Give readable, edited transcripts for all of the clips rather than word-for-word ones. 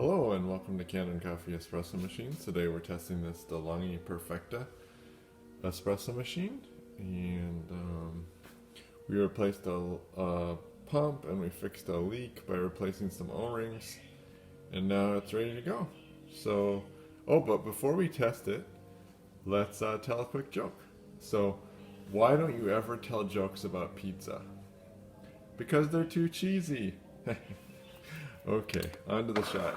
Hello and welcome to Canon Coffee Espresso Machines. Today we're testing this Delonghi Perfecta espresso machine, and we replaced a pump and we fixed a leak by replacing some O-rings, and now it's ready to go. So, but before we test it, let's tell a quick joke. So, why don't you ever tell jokes about pizza? Because they're too cheesy. Okay, on to the shot.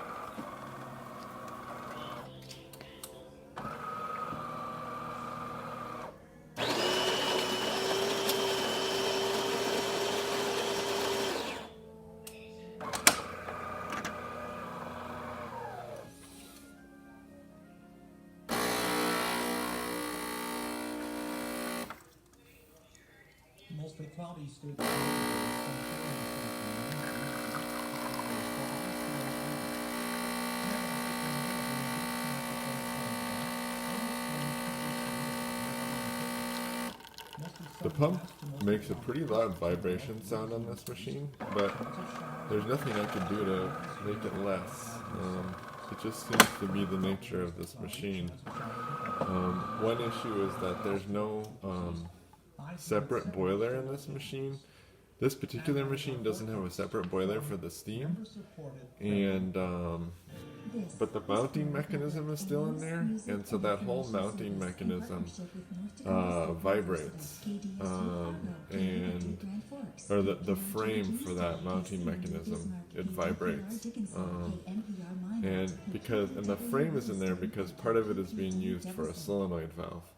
Mostly cloudy still. The pump makes a pretty loud vibration sound on this machine, but there's nothing I can do to make it less. It just seems to be the nature of this machine. One issue is that there's no separate boiler in this machine. This particular machine doesn't have a separate boiler for the steam, and but the mounting mechanism is still in there, and so that whole mounting mechanism vibrates, or the frame for that mounting mechanism, it vibrates, and the frame is in there because part of it is being used for a solenoid valve,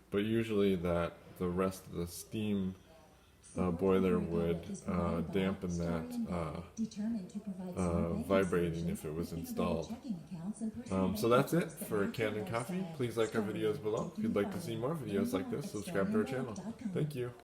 but usually the rest of the steam boiler would dampen that vibrating if it was installed. So that's it for Canon Coffee. Please like our videos below. If you'd like to see more videos like this, subscribe to our channel. Thank you.